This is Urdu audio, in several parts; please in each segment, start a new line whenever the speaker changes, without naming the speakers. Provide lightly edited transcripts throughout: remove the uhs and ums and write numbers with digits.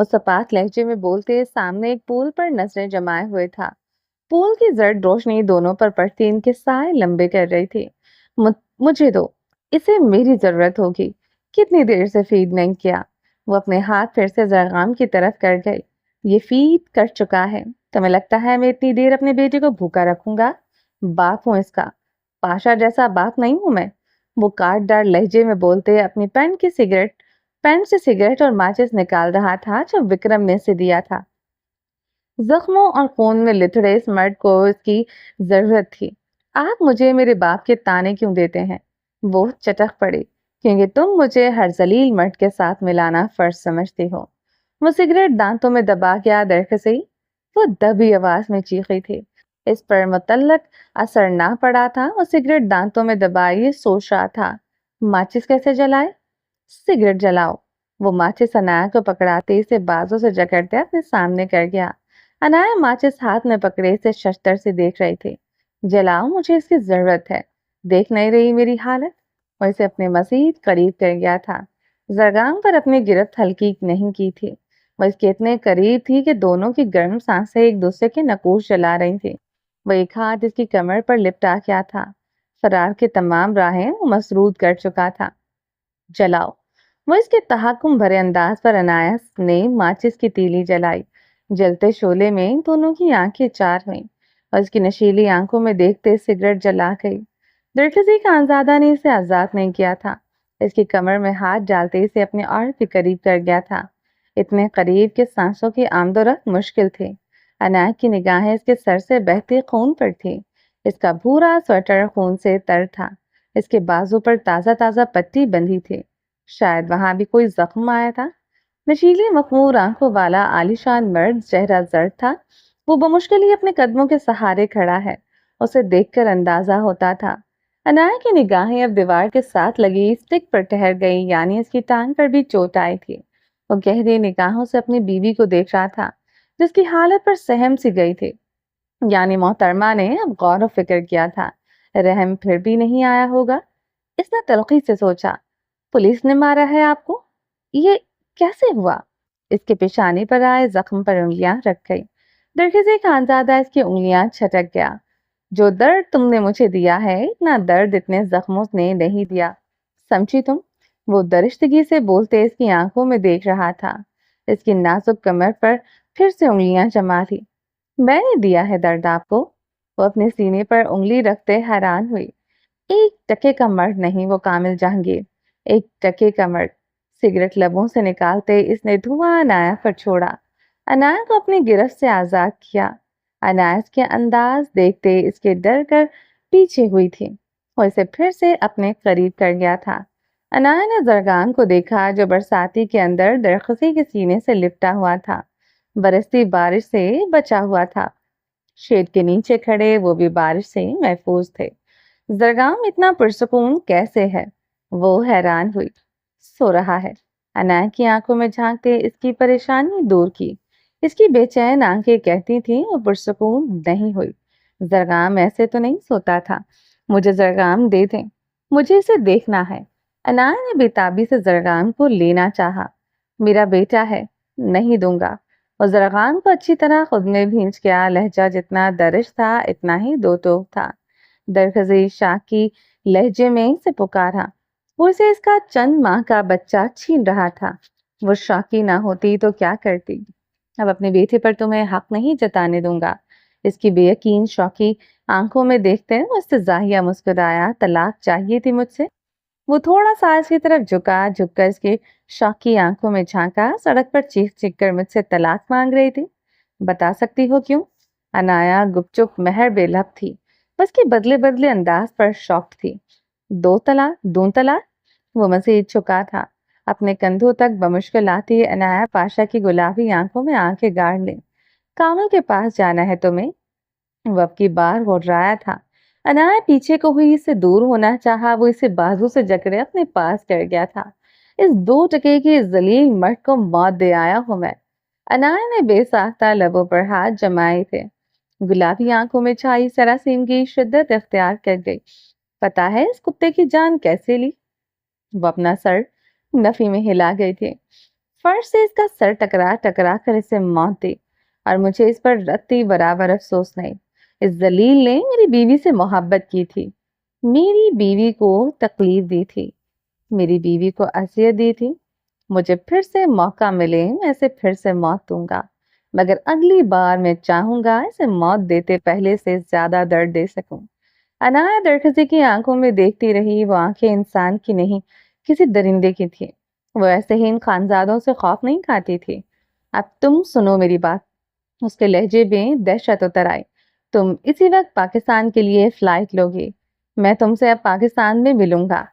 وہ سپاٹ لہجے میں بولتے سامنے ایک پول پر نظریں جمائے ہوئے تھا۔ پول کی زرد روشنی دونوں پر پڑتی ان کے سائے لمبے کر رہی تھی۔ مجھے دو، اسے میری ضرورت ہوگی۔ کتنی دیر سے فیڈ نہیں کیا؟ وہ اپنے ہاتھ پھر سے زرغام کی طرف کر گئی۔ یہ فیڈ کر چکا ہے۔ تمہیں لگتا ہے میں اتنی دیر اپنے بیٹے کو بھوکا رکھوں گا؟ باپ ہوں اس کا، پاشا جیسا باپ نہیں ہوں میں۔ وہ کاٹ ڈار لہجے میں بولتے اپنی پینٹ سے سگریٹ اور ماچس نکال رہا تھا جو وکرم نے اسے دیا تھا۔ زخموں اور خون میں لتڑے اس مرد کو اس کی ضرورت تھی۔ آپ مجھے میرے باپ کے تانے کیوں دیتے ہیں؟ وہ چٹک پڑی۔ کیونکہ تم مجھے ہر ذلیل مرد کے ساتھ ملانا فرض سمجھتی ہو۔ وہ سگریٹ دانتوں میں دبا کے درخصی وہ دبی آواز میں چیخی تھی۔ اس پر متعلق اثر نہ پڑا تھا۔ وہ سگریٹ دانتوں میں دبائی سوچ رہا تھا، ماچس کیسے جلائے؟ سگریٹ جلاؤ۔ وہ ماچس انایا کو پکڑاتے اسے بازوں سے جکڑتے اپنے سامنے کر گیا۔ انایا ماچس ہاتھ میں پکڑے اسے ششتر سے دیکھ رہی تھی۔ جلاؤ، مجھے اس کی ضرورت ہے۔ دیکھ نہیں رہی میری حالت؟ وہ اسے اپنے مزید قریب کر گیا تھا۔ زرگام پر اپنی گرفت ہلکی نہیں کی تھی۔ وہ اس کے اتنے قریب تھی کہ دونوں کی گرم سانسیں ایک دوسرے کے نقوش جلا رہی تھی۔ وہ ایک ہاتھ اس کی کمر پر لپٹا کیا تھا۔ فرار کے تمام راہیں وہ مسدود کر چکا تھا۔ جلاؤ۔ وہ اس کے تحکم بھرے انداز پر انایت نے ماچس کی تیلی جلائی۔ جلتے شعلے میں دونوں کی آنکھیں چار ہوئیں اور اس کی نشیلی آنکھوں میں دیکھتے سگریٹ جلا گئی۔ درخزی خانزادہ نے اسے آزاد نہیں کیا تھا۔ اس کی کمر میں ہاتھ ڈالتے اسے اپنے اور بھی قریب کر گیا تھا، اتنے قریب کہ سانسوں کی آمد و رفت مشکل تھی۔ عنایت کی نگاہیں اس کے سر سے بہتے خون پر تھی۔ اس کا بھورا سویٹر خون سے تر تھا۔ اس کے بازو پر تازہ تازہ پٹی بندھی تھی، شاید وہاں بھی کوئی زخم آیا تھا۔ نشیلی مخمور آنکھوں والا عالیشان مرد، چہرہ زرد تھا۔ وہ بمشکل ہی اپنے قدموں کے سہارے کھڑا ہے۔ اسے دیکھ کر اندازہ ہوتا تھا۔ عنایت کی نگاہیں اب دیوار کے ساتھ لگی اسٹک پر ٹھہر گئی، یعنی اس کی ٹانگ پر بھی چوٹ آئی تھی۔ وہ گہری نگاہوں سے اپنی بیوی کو دیکھ رہا تھا جس کی حالت پر سہم سی گئی تھی، یعنی محترمہ نے اب غور و فکر کیا تھا۔ رحم پھر بھی نہیں آیا ہوگا، اس نے تلخی سے سوچا۔ پولیس نے مارا ہے آپ کو؟ یہ کیسے ہوا؟ اس کے پیشانی پر آئے زخم پر انگلیاں رکھ گئی۔ درخزی خانزادہ اس کی انگلیاں چھٹک گیا۔ جو درد تم نے مجھے دیا ہے، اتنا درد اتنے زخموں نے نہیں دیا، سمجھی تم؟ وہ درشتگی سے بولتے اس کی آنکھوں میں دیکھ رہا تھا۔ اس کی نازک کمر پر پھر سے انگلیاں جما لی۔ میں نے دیا ہے درد آپ کو؟ وہ اپنے سینے پر انگلی رکھتے حیران ہوئی۔ ایک ٹکے کا مرد نہیں وہ کامل جہانگیر، ایک ٹکے کا مرد۔ سگریٹ لبوں سے نکالتے اس نے دھواں عنایت پر چھوڑا۔ عنایت کو اپنی گرفت سے آزاد کیا۔ عنایت کے انداز دیکھتے اس کے ڈر کر پیچھے ہوئی تھی۔ وہ اسے پھر سے اپنے قریب کر گیا تھا۔ عنایت نے زرگان کو دیکھا جو برساتی کے اندر درخزی کے سینے سے لپٹا ہوا تھا، برستی بارش سے بچا ہوا تھا۔ شیڈ کے نیچے کھڑے وہ بھی بارش سے محفوظ تھے۔ زرگام اتنا پرسکون کیسے ہے؟ وہ حیران ہوئی۔ سو رہا ہے۔ عنایت کی آنکھوں میں جھانکتے اس کی پریشانی دور کی۔ اس کی بے چین آنکھیں کہتی تھیں وہ پرسکون نہیں ہوئی۔ زرگام ایسے تو نہیں سوتا تھا۔ مجھے زرگام دے دیں، مجھے اسے دیکھنا ہے۔ عنایت نے بےتابی سے زرگام کو لینا چاہا۔ میرا بیٹا ہے، نہیں دوں گا۔ اور زرگام کو اچھی طرح خود میں بھینچ گیا۔ لہجہ جتنا درش تھا اتنا ہی دو ٹوک تھا۔ درخزی شاکی لہجے میں سے پکارا۔ وہ اسے اس کا چند ماہ کا بچہ چھین رہا تھا۔ وہ شاکی نہ ہوتی تو کیا کرتی؟ اب اپنے بیٹے پر تمہیں حق نہیں جتانے دوں گا۔ اس کی بے یقین شوقی آنکھوں میں دیکھتے وہ استزاہیہ مسکرایا۔ طلاق چاہیے تھی مجھ سے؟ وہ تھوڑا سا اس کی طرف جھکا، جھک کر اس کی شوقی آنکھوں میں جھانکا۔ سڑک پر چیخ چیخ کر مجھ سے طلاق مانگ رہی تھی، بتا سکتی ہو کیوں؟ عنایا گپ چپ مہر بے لب تھی، بس کے بدلے بدلے انداز پر شوق تھی۔ دوں طلاق؟ وہ مزید چھکا تھا۔ اپنے کندھوں تک بمشکل آتی عنایا پاشا کی گلابی آنکھوں میں آنکھیں گاڑ لیں۔ کامل کے پاس جانا ہے تمہیں؟ وہ اب کی بار گھبرایا تھا۔ عنایا پیچھے کو ہوئی، اس سے دور ہونا چاہا۔ وہ اسے بازو سے جکڑے اپنے پاس کر گیا تھا۔ اس 2 ٹکے کی ذلیل مرد کو موت دے آیا ہوں میں۔ عنایا نے بے ساختہ لبوں پر ہاتھ جمائے تھے۔ گلابی آنکھوں میں چھائی سراسیم کی شدت اختیار کر گئی۔ پتا ہے اس کتے کی جان کیسے لی؟ وہ اپنا سر نفی میں ہلا گئی تھی۔ فرش سے اس کا سر ٹکرا ٹکرا کر اسے موت دی، اور مجھے اس پر رتی برابر افسوس نہیں۔ اس ذلیل نے میری بیوی سے محبت کی تھی، میری بیوی کو تکلیف دی تھی، میری بیوی کو اذیت دی تھی۔ مجھے پھر سے موقع ملے میں اسے پھر سے موت دوں گا، مگر اگلی بار میں چاہوں گا اسے موت دیتے پہلے سے زیادہ درد دے سکوں۔ انایا درخزی کی آنکھوں میں دیکھتی رہی۔ وہ آنکھیں انسان کی نہیں، کسی درندے کی تھی۔ وہ ایسے ہی ان خانزادوں سے خوف نہیں کھاتی تھی۔ اب تم سنو میری بات۔ اس کے لہجے میں دہشت اتر آئی۔ تم اسی وقت پاکستان کے لیے فلائٹ لوگی۔ میں تم سے اب پاکستان میں ملوں گا۔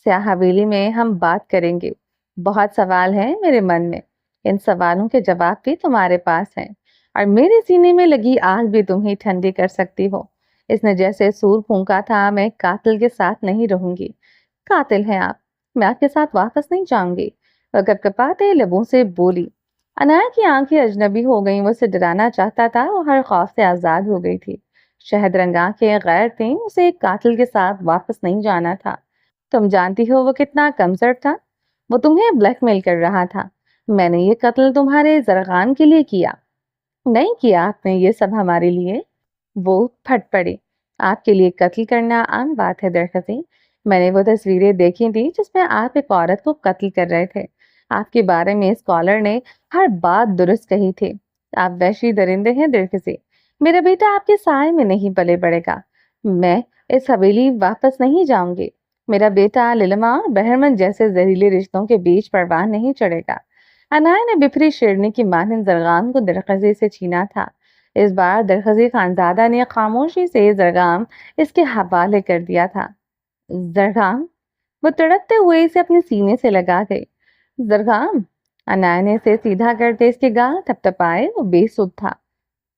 سیاہ حویلی میں ہم بات کریں گے۔ بہت سوال ہیں میرے من میں، ان سوالوں کے جواب بھی تمہارے پاس ہیں، اور میرے سینے میں لگی آگ بھی تم ہی ٹھنڈی کر سکتی ہو۔ اس نے جیسے سور پھونکا تھا، میں قاتل کے ساتھ نہیں رہوں گی۔ قاتل ہیں آپ، میں آپ کے ساتھ واپس نہیں جاؤں گی۔ وہ کپکپاتے لبوں سے بولی۔ انایا کی آنکھیں اجنبی ہو گئیں۔ وہ اسے ڈرانا چاہتا تھا، وہ ہر خوف سے آزاد ہو گئی تھی۔ شہد رنگ آنکھیں غیر تھیں، اسے ایک قاتل کے ساتھ واپس نہیں جانا تھا۔ تم جانتی ہو وہ کتنا کمزور تھا؟ وہ تمہیں بلیک میل کر رہا تھا۔ میں نے یہ قتل تمہارے زرغان کے لیے کیا، نہیں کیا آپ نے یہ سب ہمارے لیے۔ وہ پھٹ پڑی۔ آپ کے لیے قتل کرنا عام بات ہے درخزی۔ میں نے وہ تصویریں دیکھی تھی جس میں آپ ایک عورت کو قتل کر رہے تھے۔ آپ کے بارے میں اسکالر نے ہر بات درست کہی تھی۔ آپ وحشی درندے ہیں درخزی۔ میرا بیٹا آپ کے سائے میں نہیں پلے بڑھے گا۔ میں اس حویلی واپس نہیں جاؤں گی۔ میرا بیٹا للما اور بہرمن جیسے زہریلے رشتوں کے بیچ پروان نہیں چڑھے گا۔ انایا نے بفری شیرنی کی مانند زرغام کو درخزی سے چھینا تھا۔ اس بار درخزی خانزادہ نے خاموشی سے زرغام اس کے حوالے کر دیا تھا۔ زرغام؟ وہ تڑپتے ہوئے اسے اپنے سینے سے لگا گئی۔ زرغام؟ انایا نے اسے سیدھا کرتے اس کے گال تھپ تھپائے۔ وہ بے سود تھا۔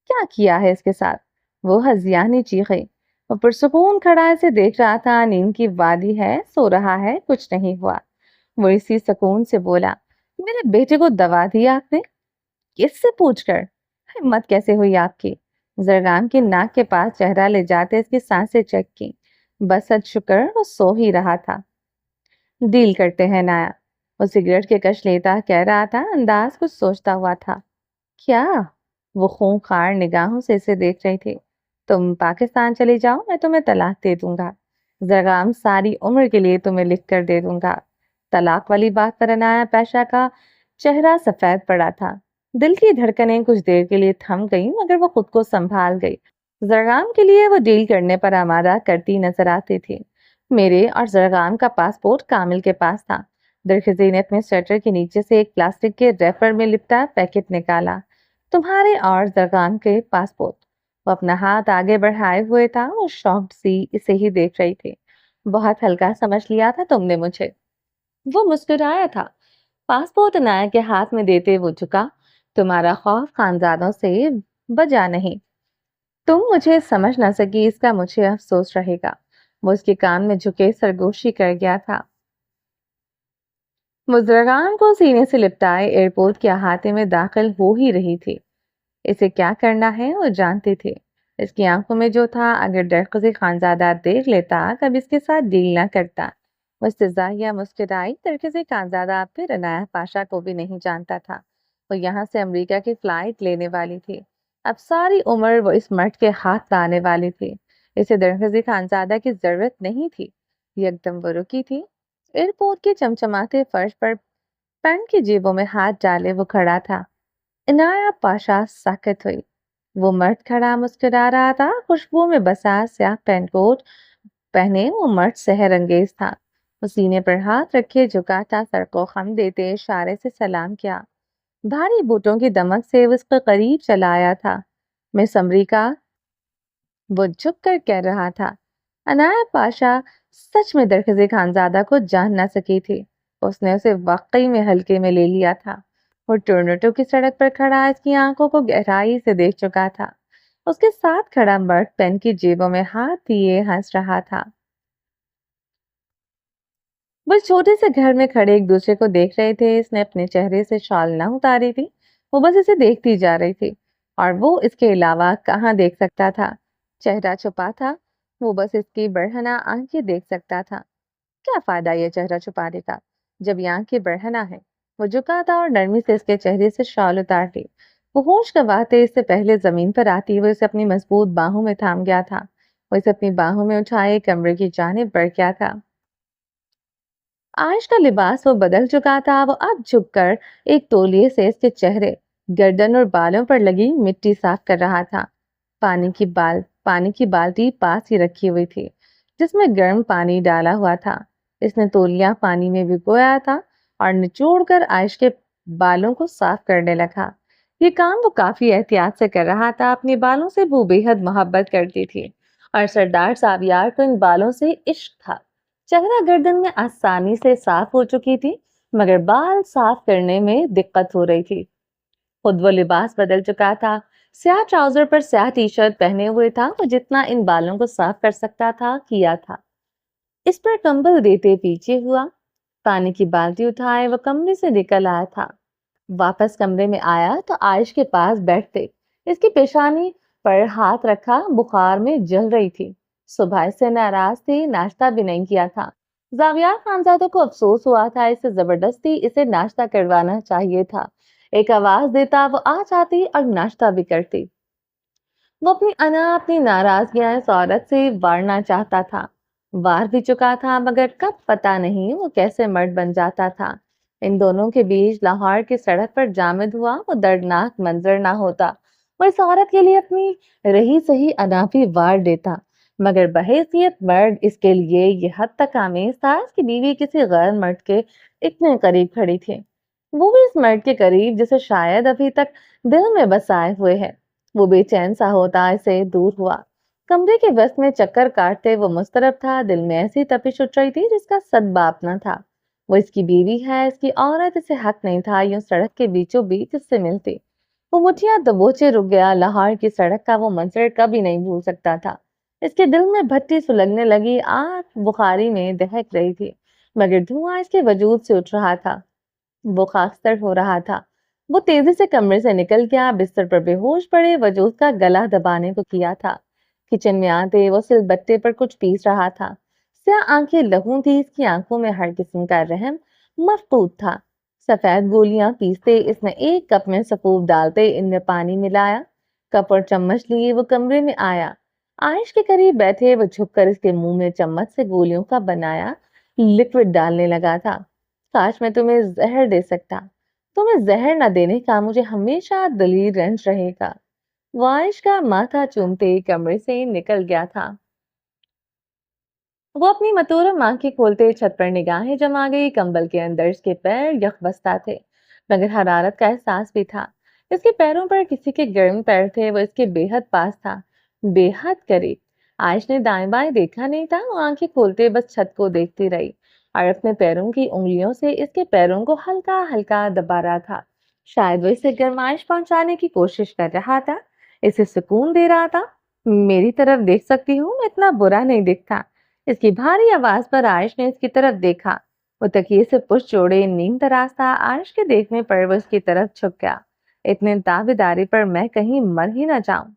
کیا کیا ہے اس کے ساتھ؟ وہ ہزیانی چیخے۔ وہ پرسکون کھڑا اسے دیکھ رہا تھا۔ نیند کی وادی ہے، سو رہا ہے، کچھ نہیں ہوا۔ وہ اسی سکون سے بولا، میرے بیٹے کو دوا دیا آپ نے؟ کس سے پوچھ کر؟ ہمت کیسے ہوئی آپ کی؟ زرغام کی ناک کے پاس چہرہ لے جاتے اس کی سانسیں چیک کی۔ بس حد شکر وہ سو ہی رہا تھا۔ ڈیل کرتے ہیں نایا۔ وہ سگریٹ کے کش لیتا کہہ رہا تھا، انداز کچھ سوچتا ہوا تھا۔ کیا؟ وہ خونخوار نگاہوں سے اسے دیکھ رہی تھی۔ تم پاکستان چلے جاؤ، میں تمہیں طلاق دے دوں گا۔ زرغام ساری عمر کے لیے تمہیں لکھ کر دے دوں گا۔ طلاق والی بات پر انایا پیشہ کا چہرہ سفید پڑا تھا۔ دل کی دھڑکنیں کچھ دیر کے لیے تھم گئی، مگر وہ خود کو سنبھال گئی۔ زرغام کے لیے وہ ڈیل کرنے پر آمادہ کرتی نظر آتی تھی۔ میرے اور زرغام کا پاسپورٹ کامل کے پاس تھا۔ درخزی نے اپنے سویٹر کے نیچے سے ایک پلاسٹک کے ریپر میں لپٹا پیکٹ نکالا۔ تمہارے اور زرغام کے پاسپورٹ۔ وہ اپنا ہاتھ آگے بڑھائے ہوئے تھا۔ وہ شاکڈ سی اسے ہی دیکھ رہی تھی۔ بہت ہلکا سمجھ لیا تھا تم نے مجھے۔ وہ مسکرایا تھا۔ پاسپورٹ انایا کے ہاتھ میں دیتے وہ جھکا۔ تمہارا خوف خانزادوں سے بجا نہیں۔ تم مجھے سمجھ نہ سکی، اس کا مجھے افسوس رہے گا۔ وہ اس کے کان میں جھکے سرگوشی کر گیا تھا۔ وہ زرغام کو سینے سے لپٹائے ایئرپورٹ کے احاطے میں داخل ہو ہی رہی تھی۔ اسے کیا کرنا ہے وہ جانتی تھی۔ اس کی آنکھوں میں جو تھا، اگر درخزی خانزادہ دیکھ لیتا کب اس کے ساتھ ڈیل نہ کرتا۔ وہ استزاہیہ مسکرائی۔ درخزی خانزادہ پھر انایا پاشا کو بھی نہیں جانتا تھا۔ وہ یہاں سے امریکہ کی فلائٹ لینے والی تھی۔ اب ساری عمر وہ اس مرد کے ہاتھ لانے والی تھی۔ اسے درخزی خانزادہ کی ضرورت نہیں تھی۔ یکدم وہ رکی تھی۔ ایئرپورٹ کے چمچماتے فرش پر پینٹ کی جیبوں میں ہاتھ ڈالے وہ کھڑا تھا۔ انایا پاشا ساکت ہوئی۔ وہ مرد کھڑا مسکرا رہا تھا۔ خوشبو میں بسا سیاہ پینٹ کوٹ پہنے وہ مرد سحر انگیز تھا۔ وہ سینے پر ہاتھ رکھے جھکا تھا، سر کو خم دیتے اشارے سے سلام کیا۔ بھاری بوٹوں کی دمک سے وہ اس کے قریب چلا آیا تھا۔ مس امریکہ، وہ جھک کر کہہ رہا تھا۔ انایا پاشا سچ میں درخزی خانزادہ کو جان نہ سکی تھی۔ اس نے اسے واقعی میں ہلکے میں لے لیا تھا۔ وہ ٹورنٹو کی سڑک پر کھڑا اس کی آنکھوں کو گہرائی سے دیکھ چکا تھا۔ اس کے ساتھ کھڑا مرد پین کی جیبوں میں ہاتھ دیے ہنس رہا تھا۔ وہ چھوٹے سے گھر میں کھڑے ایک دوسرے کو دیکھ رہے تھے۔ اس نے اپنے چہرے سے شال نہ اتاری تھی۔ وہ بس اسے دیکھتی جا رہی تھی، اور وہ اس کے علاوہ کہاں دیکھ سکتا تھا؟ چہرہ چھپا تھا۔ وہ بس اس کی برہنہ آنکھیں دیکھ سکتا تھا۔ کیا فائدہ یہ چہرہ چھپانے کا جب یہ آنکھیں برہنہ ہیں؟ وہ جھکا تھا اور نرمی سے اس کے چہرے سے شال اتار دی۔ وہ ہوش گنواتے اس سے پہلے زمین پر آتی ہوئے اسے اپنی مضبوط باہوں میں تھام گیا تھا۔ وہ اسے اپنی باہوں میں اٹھائے کمرے کی جانب بڑھ گیا تھا۔ عائش کا لباس وہ بدل چکا تھا۔ وہ اب جھک کر ایک تولیے سے اس کے چہرے، گردن اور بالوں پر لگی مٹی صاف کر رہا تھا۔ پانی کی بالٹی پاس ہی رکھی ہوئی تھی جس میں گرم پانی ڈالا ہوا تھا۔ اس نے تولیہ پانی میں بھگویا تھا اور نچوڑ کر عائش کے بالوں کو صاف کرنے لگا۔ یہ کام وہ کافی احتیاط سے کر رہا تھا۔ اپنے بالوں سے وہ بے حد محبت کرتی تھی اور سردار ساویار کو ان بالوں سے عشق تھا۔ چہرہ گردن میں آسانی سے صاف ہو چکی تھی مگر بال صاف کرنے میں دقت ہو رہی تھی۔ خود وہ لباس بدل چکا تھا۔ سیاہ ٹراؤزر پر سیاہ ٹی شرٹ پہنے ہوئے تھا۔ وہ جتنا ان بالوں کو صاف کر سکتا تھا کیا تھا۔ اس پر کمبل دیتے پیچھے ہوا، پانی کی بالٹی اٹھائے وہ کمرے سے نکل آیا تھا۔ واپس کمرے میں آیا تو عائش کے پاس بیٹھتے اس کی پیشانی پر ہاتھ رکھا، بخار میں جل رہی تھی۔ صبح سے ناراض تھی، ناشتہ بھی نہیں کیا تھا۔ زاویار خانزادوں کو افسوس ہوا تھا، اسے زبردستی اسے ناشتہ کروانا چاہیے تھا۔ ایک آواز دیتا وہ آ جاتی اور ناشتہ بھی کرتی۔ وہ اپنی ناراضگیاں اس عورت سے وارنا چاہتا تھا۔ وار بھی چکا تھا مگر کب پتا نہیں وہ کیسے مرد بن جاتا تھا۔ ان دونوں کے بیچ لاہور کی سڑک پر جامد ہوا وہ دردناک منظر نہ ہوتا۔ وہ اس عورت کے لیے اپنی رہی سہی انافی وار دیتا مگر بحیثیت مرد اس کے لیے یہ حد تک آمیز تھا اس کی بیوی کسی غیر مرد کے اتنے قریب کھڑی تھی، وہ بھی اس مرد کے قریب جسے شاید ابھی تک دل میں بسائے ہوئے ہے۔ وہ بے چین سا ہوتا اسے دور ہوا۔ کمرے کے وسط میں چکر کاٹتے وہ مضطرب تھا، دل میں ایسی تپش اٹھ رہی تھی جس کا صد باپ نہ تھا۔ وہ اس کی بیوی ہے، اس کی عورت، اسے حق نہیں تھا یوں سڑک کے بیچوں بیچ اس سے ملتی۔ وہ مٹھیاں دبوچے رک گیا، لاہور کی سڑک کا وہ منظر کبھی نہیں بھول سکتا تھا۔ اس کے دل میں بھٹی سلگنے لگی، آگ بخاری میں دہک رہی تھی مگر دھواں اس کے وجود سے اٹھ رہا تھا۔ وہ خاکستر ہو رہا تھا۔ وہ تیزی سے کمرے سے نکل گیا، بستر پر بے ہوش پڑے وجود کا گلا دبانے کو کیا تھا۔ کچن میں آتے وہ سل بٹے پر کچھ پیس رہا تھا۔ سیاہ آنکھیں لہو تھی، اس کی آنکھوں میں ہر قسم کا رحم مفقود تھا۔ سفید گولیاں پیستے اس نے ایک کپ میں سفوف ڈالتے ان میں پانی ملایا، کپ اور چمچ لیے وہ کمرے میں آیا۔ عائش کے قریب بیٹھے وہ جھک کر اس کے منہ میں چمچ سے گولیوں کا بنایا لکوڈ ڈالنے لگا تھا۔ کاش میں تمہیں زہر دے سکتا، تمہیں زہر نہ دینے کا مجھے ہمیشہ دلیل رنج رہے گا۔ وہ عائش کا ماتھا چومتے کمرے سے نکل گیا تھا۔ وہ اپنی متورم آنکھیں کھولتے چھت پر نگاہیں جما گئی، کمبل کے اندر اس کے پیر یخ بستہ تھے مگر حرارت کا احساس بھی تھا۔ اس کے پیروں پر کسی کے گرم پیر تھے، وہ اس کے بے حد پاس تھا، بے حد قریب۔ عائش نے دائیں بائیں دیکھا نہیں تھا، وہ آنکھیں کھولتے بس چھت کو دیکھتی رہی اور اپنے پیروں کی انگلیوں سے اس کے پیروں کو ہلکا ہلکا دبا رہا تھا۔ شاید وہ اسے گرمائش پہنچانے کی کوشش کر رہا تھا، اسے سکون دے رہا تھا۔ میری طرف دیکھ سکتی ہوں، میں اتنا برا نہیں دکھتا۔ اس کی بھاری آواز پر عائش نے اس کی طرف دیکھا۔ وہ تکیے سے پشت جوڑے نیم تراز تھا۔ عائش کے دیکھنے پر وہ اس کی طرف جھک گیا۔ اتنے تابیداری پر میں کہیں مر ہی نہ جاؤں۔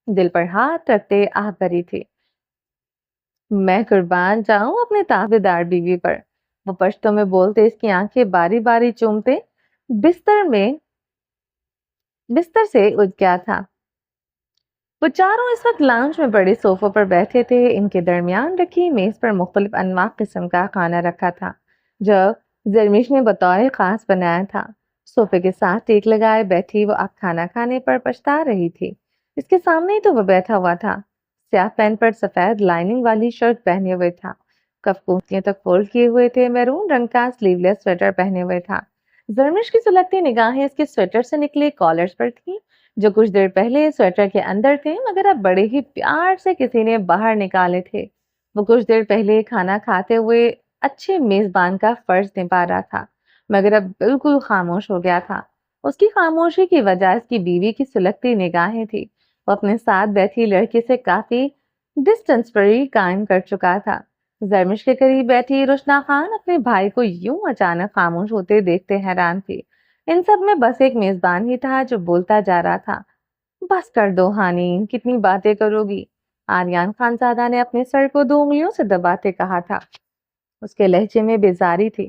دل پر ہاتھ رکھتے آہ بھری تھی۔ میں قربان جاؤں اپنے تابیدار بیوی پر، وہ پشتوں میں بولتے اس کی آنکھیں باری باری چومتے بستر سے اٹھ گیا تھا۔ وہ چاروں اس وقت لاؤنج میں بڑے صوفوں پر بیٹھے تھے، ان کے درمیان رکھی میز پر مختلف انواع قسم کا کھانا رکھا تھا جو زرمیش نے بطور خاص بنایا تھا۔ صوفے کے ساتھ ٹیک لگائے بیٹھی وہ اب کھانا کھانے پر پچھتا رہی تھی۔ اس کے سامنے ہی تو وہ بیٹھا ہوا تھا، سیاہ پینٹ پر سفید لائننگ والی شرٹ پہنے ہوئے تھا، کف کوہنیوں تک فولڈ کیے ہوئے تھے، میرون رنگ کا سلیو لیس سویٹر پہنے ہوئے تھا۔ زرمیش کی سلگتی نگاہیں اس کے سویٹر سے نکلے کالرز پر تھیں جو کچھ دیر پہلے سویٹر کے اندر تھے مگر اب بڑے ہی پیار سے کسی نے باہر نکالے تھے۔ وہ کچھ دیر پہلے کھانا کھاتے ہوئے اچھے میزبان کا فرض نبھا رہا تھا مگر اب بالکل خاموش ہو گیا تھا۔ اس کی خاموشی کی وجہ اس کی بیوی کی سلگتی نگاہیں تھی۔ وہ اپنے ساتھ بیٹھی لڑکی سے کافی ڈسٹنس پر ہی قائم کر چکا تھا۔ زرمش کے قریب بیٹھی روشنا خان اپنے بھائی کو یوں اچانک خاموش ہوتے دیکھتے حیران تھی۔ ان سب میں بس ایک میزبان ہی تھا جو بولتا جا رہا تھا۔ بس کر دو حنین، کتنی باتیں کرو گی؟ آریان خانزادہ نے اپنے سر کو 2 انگلیوں سے دباتے کہا تھا۔ اس کے لہجے میں بیزاری تھی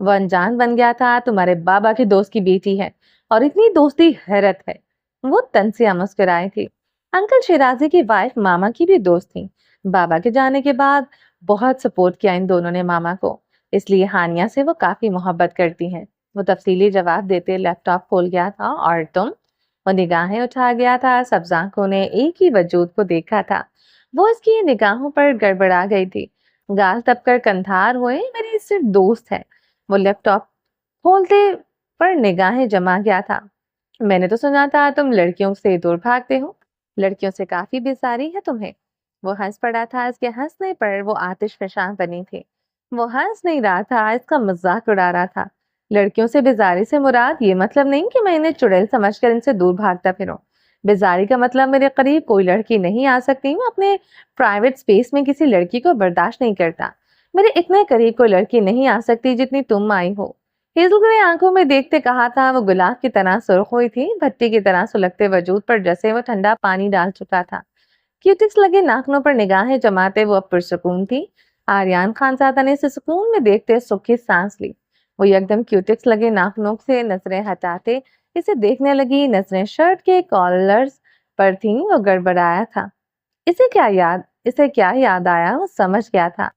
وہ انجان بن گیا تھا، تمہارے بابا کے دوست کی بیٹی ہے، اور اتنی دوستی حیرت ہے۔ وہ تنسیہ مسکرائی تھی۔ انکل شیرازی کی وائف ماما کی بھی دوست تھی۔ بابا کے جانے کے بعد بہت سپورٹ کیا ان دونوں نے ماما کو، اس لیے ہانیہ سے وہ کافی محبت کرتی ہیں۔ وہ تفصیلی جواب دیتے لیپ ٹاپ کھول گیا تھا۔ اور تم؟ وہ نگاہیں اٹھا گیا تھا۔ سبز آنکھوں نے ایک ہی وجود کو دیکھا تھا۔ وہ اس کی نگاہوں پر گڑبڑا گئی تھی۔ گال تپ کر کندھار ہوئے، میری صرف دوست ہے۔ وہ لیپ ٹاپ کھولتے پر نگاہیں جما گیا تھا۔ میں نے تو سنا تھا تم لڑکیوں سے دور بھاگتے ہو، لڑکیوں سے کافی بیزاری ہے تمہیں۔ وہ ہنس پڑا تھا۔ اس کے ہنسنے پر وہ آتش فشاں بنی تھی۔ وہ ہنس نہیں رہا تھا، اس کا مذاق اڑا رہا تھا۔ لڑکیوں سے بیزاری سے مراد یہ مطلب نہیں کہ میں انہیں چڑیل سمجھ کر ان سے دور بھاگتا پھروں۔ بیزاری کا مطلب میرے قریب کوئی لڑکی نہیں آ سکتی، میں اپنے پرائیویٹ سپیس میں کسی لڑکی کو برداشت نہیں کرتا۔ میرے اتنے قریب کوئی لڑکی نہیں آ سکتی جتنی تم آئی ہو۔ ہیزل گرے آنکھوں میں دیکھتے کہا تھا۔ وہ گلاب کی طرح سرخ ہوئی تھی، بھٹی کی طرح سلگتے وجود پر جیسے وہ ٹھنڈا پانی ڈال چکا تھا۔ کیوٹکس لگے ناخنوں پر نگاہیں جماتے وہ اب پرسکون تھی۔ آریان خانزادہ نے اسے سکون میں دیکھتے سکھی سانس لی۔ وہ یکدم کیوٹکس لگے ناخنوں سے نظریں ہٹاتے اسے دیکھنے لگی۔ نظریں شرٹ کے کالرز پر تھیں۔ وہ گڑبڑایا تھا۔ اسے کیا یاد آیا؟ وہ سمجھ گیا تھا۔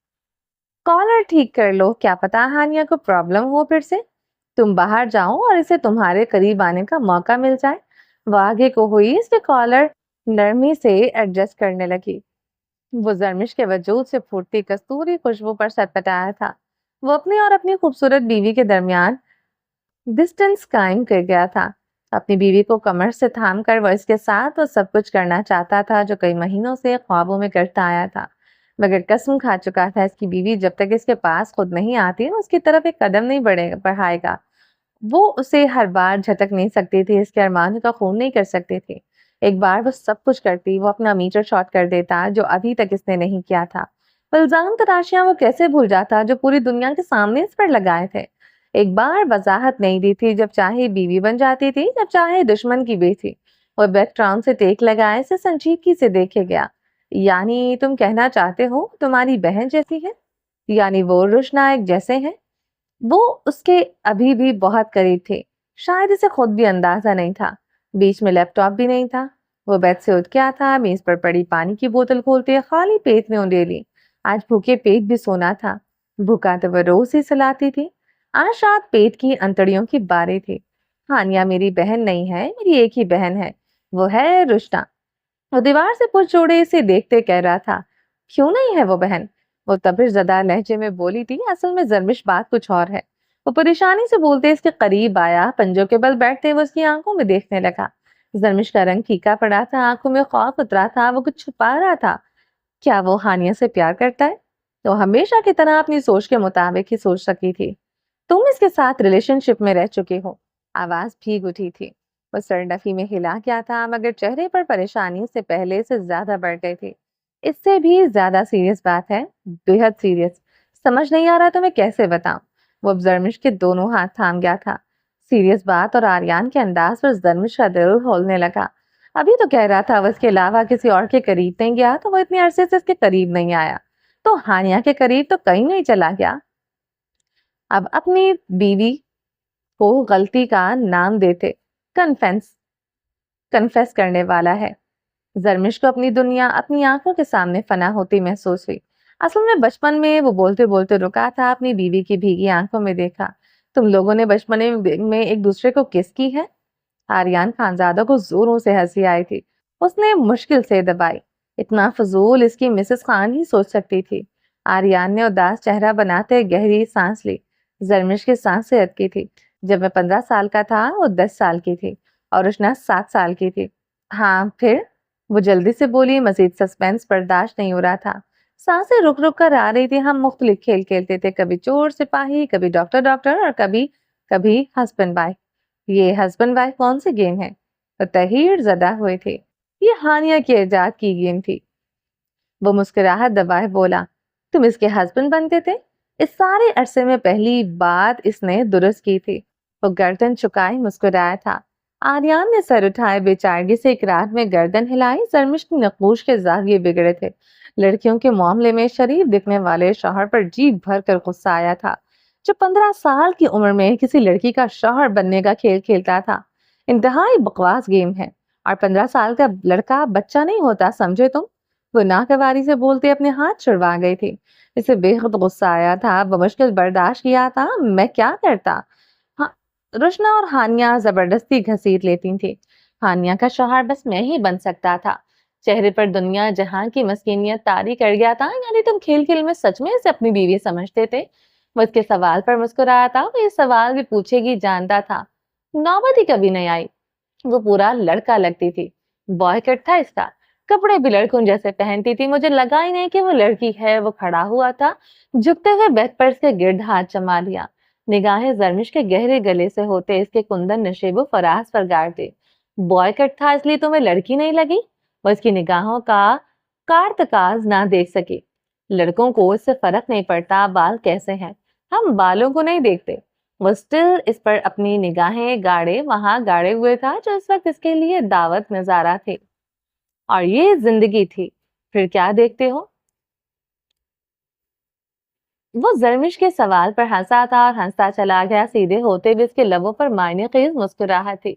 کالر ٹھیک کر لو، کیا پتا ہانیہ کو پرابلم ہو پھر سے۔ تم باہر جاؤ اور اسے تمہارے قریب آنے کا موقع مل جائے۔ وہ آگے کو ہوئی، اس کے کالر نرمی سے ایڈجسٹ کرنے لگی۔ وہ زرمش کے وجود سے پھوٹتی کستوری خوشبو پر سر پٹایا تھا۔ وہ اپنے اور اپنی خوبصورت بیوی کے درمیان ڈسٹنس قائم کر گیا تھا۔ اپنی بیوی کو کمر سے تھام کر وہ اس کے ساتھ وہ سب کچھ کرنا چاہتا تھا جو کئی مہینوں سے خوابوں میں کرتا آیا تھا، مگر قسم کھا چکا تھا اس کی بیوی جب تک اس کے پاس خود نہیں آتی اس کی طرف ایک قدم نہیں بڑھائے گا۔ وہ اسے ہر بار جھٹک نہیں سکتی تھی، اس کے ارمانوں کا خون نہیں کر سکتی تھی۔ ایک بار وہ سب کچھ کرتی، وہ اپنا میٹر شارٹ کر دیتا جو ابھی تک اس نے نہیں کیا تھا۔ الزام تراشیاں وہ کیسے بھول جاتا جو پوری دنیا کے سامنے اس پر لگائے تھے۔ ایک بار وضاحت نہیں دی تھی، جب چاہے بیوی بن جاتی تھی، جب چاہے دشمن کی بیٹی۔ وہ بیک گراؤنڈ سے ٹیک لگائے سے سنجیدگی سے دیکھے گیا۔ یعنی تم کہنا چاہتے ہو تمہاری بہن جیسی ہے؟ یعنی وہ روشنائک جیسے ہیں؟ وہ اس کے ابھی بھی بہت قریب تھے، شاید اسے خود بھی اندازہ نہیں تھا۔ بیچ میں لیپ ٹاپ بھی نہیں تھا۔ وہ بیڈ سے اٹھ گیا تھا، میز پر پڑی پانی کی بوتل کھولتے خالی پیٹ میں اونڈیلی۔ آج بھوکے پیٹ بھی سونا تھا۔ بھوکا تو وہ روز ہی سلاتی تھی، آج رات پیٹ کی انتڑیوں کی باری تھی۔ ہانیہ میری بہن نہیں ہے، میری ایک ہی بہن ہے، وہ ہے رشنا۔ وہ دیوار سے پش جوڑے اسے دیکھتے کہہ رہا تھا۔ کیوں نہیں ہے وہ بہن؟ وہ تبش زدہ لہجے میں بولی تھی، اصل میں زرمش بات کچھ اور ہے۔ وہ پریشانی سے بولتے اس کے قریب آیا، پنجوں کے بل بیٹھتے وہ اس کی آنکھوں میں دیکھنے لگا۔ زرمش کا رنگ پھیکا پڑا تھا، آنکھوں میں خوف اترا تھا، وہ کچھ چھپا رہا تھا۔ کیا وہ ہانیہ سے پیار کرتا ہے؟ تو ہمیشہ کی طرح اپنی سوچ کے مطابق ہی سوچ سکی تھی۔ تم اس کے ساتھ ریلیشن شپ میں رہ چکے ہو۔ آواز بھیگ اٹھی تھی۔ وہ سر نفی میں ہلا گیا تھا، مگر چہرے پر پریشانی سے پہلے سے زیادہ بڑھ گئی تھی۔ اس سے بھی زیادہ سیریس بات ہے، بے حد سیریس۔ سمجھ نہیں آ رہا تو میں کیسے بتاؤں؟ وہ اب زرمش کے دونوں ہاتھ تھام گیا تھا۔ سیریس بات اور آریان کے انداز پر زرمش کا دل ہولنے لگا۔ ابھی تو کہہ رہا تھا وہ اس کے علاوہ کسی اور کے قریب نہیں گیا، تو وہ اتنے عرصے سے اس کے قریب نہیں آیا، تو ہانیہ کے قریب تو کہیں نہیں چلا گیا۔ اب اپنی بیوی کو غلطی کا نام دیتے کنفیس کرنے والا ہے۔ زرمش کو اپنی دنیا اپنی آنکھوں کے سامنے فنا ہوتی محسوس ہوئی۔ اصل میں بچپن میں وہ بولتے بولتے رکا تھا، اپنی بیوی کی بھیگی آنکھوں میں دیکھا۔ تم لوگوں نے بچپن میں ایک دوسرے کو کس کی ہے؟ آریان خانزادہ کو زوروں سے ہنسی آئی تھی۔ اس نے مشکل سے دبائی۔ اتنا فضول اس کی مسز خان ہی سوچ سکتی تھی۔ آریان نے اداس چہرہ بناتے گہری سانس لی۔ زرمش کی سانس سے اٹکی تھی۔ جب میں 15 سال کا تھا وہ 10 سال کی تھی اور روشنا 7 سال کی تھی۔ ہاں پھر؟ وہ جلدی سے بولی، مزید سسپینس برداشت نہیں ہو رہا تھا۔ سانسیں رک رک کر آ رہی تھی۔ ہم مختلف کھیل کھیلتے تھے، کبھی چور سپاہی، کبھی ڈاکٹر اور کبھی ہسبینڈ وائف۔ یہ ہسبینڈ وائف کون سی گیم ہے؟ وہ تحیر زدہ ہوئے تھے۔ یہ ہانیہ کی ایجاد کی گیم تھی۔ وہ مسکراہٹ دبائے بولا، تم اس کے ہسبینڈ بنتے تھے؟ اس سارے عرصے میں پہلی بات اس نے درست کی تھی۔ وہ گردن چکائے مسکرایا تھا۔ آریان نے سر اٹھائے، بے چارگی سے اقرار میں گردن ہلائی۔ زرمش کی نقوش کے زاویے بگڑے تھے۔ لڑکیوں کے معاملے میں شریف دکھنے والے شوہر پر جی بھر کر غصہ آیا تھا۔ جو 15 سال کی عمر میں کسی لڑکی کا شوہر بننے کا کھیل کھیلتا تھا۔ انتہائی بکواس گیم ہے، اور 15 سال کا لڑکا بچہ نہیں ہوتا، سمجھے تم؟ وہ ناگواری سے بولتے اپنے ہاتھ چھڑوا گئی تھی۔ اسے بے حد غصہ آیا تھا، بمشکل برداشت کیا تھا، میں کیا کرتا؟ ہاں، روشنا اور ہانیہ زبردستی گھسیٹ لیتی تھی۔ ہانیہ کا شوہر بس میں ہی بن سکتا تھا۔ چہرے پر دنیا جہاں کی مسکینیت طاری کر گیا تھا، یعنی تم کھیل کھیل میں سچ میں اسے اپنی بیوی سمجھتے تھے؟ وہ اس کے سوال پر مسکرایا تھا، وہ یہ سوال بھی پوچھے گی جانتا تھا۔ نوبت ہی کبھی نہیں آئی۔ وہ پورا لڑکا لگتی تھی، بوائے کٹ تھا اس کا، کپڑے بھی لڑکوں جیسے پہنتی تھی، مجھے لگا ہی نہیں کہ وہ لڑکی ہے۔ وہ کھڑا ہوا تھا، جھکتے ہوئے بیڈ پر اس کے گرد ہاتھ جما لیا، نگاہیں زرمش کے گہرے گلے سے ہوتے اس کے کندن نشیب و فراز پر گاڑتے۔ بوائے کٹ تھا اس لیے تمہیں لڑکی نہیں لگی؟ وہ اس کی نگاہوں کا کارتکاز نہ دیکھ سکی۔ لڑکوں کو اس سے فرق نہیں پڑتا بال کیسے ہیں، ہم بالوں کو نہیں دیکھتے۔ وہ سٹل اس پر اپنی نگاہیں وہاں گاڑے ہوئے تھا جو اس وقت اس کے لیے دعوت نظارہ تھی، اور یہ زندگی تھی۔ پھر کیا دیکھتے ہو؟ وہ زرمش کے سوال پر ہنسا تھا اور ہنستا چلا گیا، سیدھے ہوتے بھی اس کے لبوں پر معنی خیز مسکراہٹ تھی۔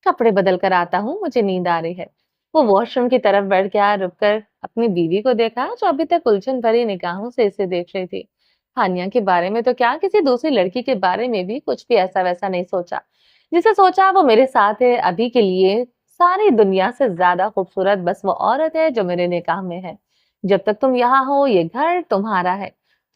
کپڑے بدل کر آتا ہوں، مجھے نیند آ رہی ہے۔ وہ واش روم کی طرف بڑھ گیا، رک کر اپنی بیوی کو دیکھا جو ابھی تک الجھن بھری نگاہوں سے اسے دیکھ رہی تھی۔ ہانیہ کے بارے میں تو کیا، کسی دوسری لڑکی کے بارے میں بھی کچھ بھی ایسا ویسا نہیں سوچا۔ جسے سوچا وہ میرے ساتھ ہے، ابھی کے لیے ساری دنیا سے زیادہ خوبصورت بس وہ عورت ہے جو میرے نکاح میں ہے۔ جب تک تم یہاں ہو یہ گھر تمہارا ہے۔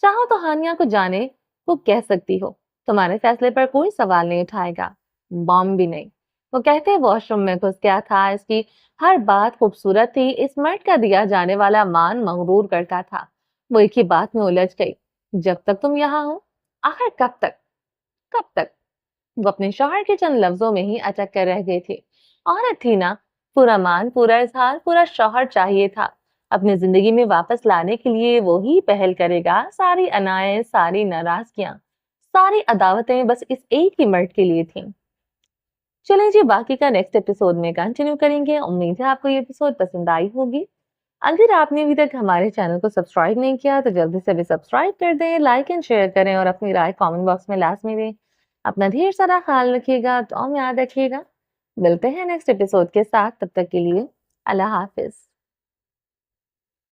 چاہو تو ہانیہ کو جانے کو کہہ سکتی ہو، تمہارے فیصلے پر کوئی سوال نہیں اٹھائے گا، بام بھی نہیں۔ وہ کہتے واش روم میں گھس گیا تھا۔ اس کی ہر بات خوبصورت تھی، اس مرد کا دیا جانے والا مان مغرور کرتا تھا۔ وہ ایک ہی بات میں الجھ گئی، جب تک تم یہاں ہو؟ آخر کب تک؟ کب تک؟ وہ اپنے شوہر کے چند لفظوں میں ہی اٹک کر رہ گئی تھی۔ عورت تھی نا، پورا مان، پورا اظہار، پورا شوہر چاہیے تھا۔ اپنی زندگی میں واپس لانے کے لیے وہی پہل کرے گا۔ ساری انائیں، ساری ناراضگیاں، ساری عداوتیں بس اس ایک ہی مرد کے لیے تھیں۔ چلیں جی، باقی کا نیکسٹ ایپیسوڈ میں کنٹینیو کریں گے۔ امید ہے آپ کو یہ ایپیسوڈ پسند آئی ہوگی۔ اگر آپ نے ابھی تک ہمارے چینل کو سبسکرائب نہیں کیا تو جلدی سے بھی سبسکرائب کر دیں، لائک اینڈ شیئر کریں اور اپنی رائے کامنٹ باکس میں لازمی دیں۔ اپنا ڈھیر سارا خیال رکھیے گا، دعاؤں میں یاد رکھیے گا۔ ملتے ہیں نیکسٹ ایپیسوڈ کے ساتھ، تب تک کے لیے اللہ حافظ۔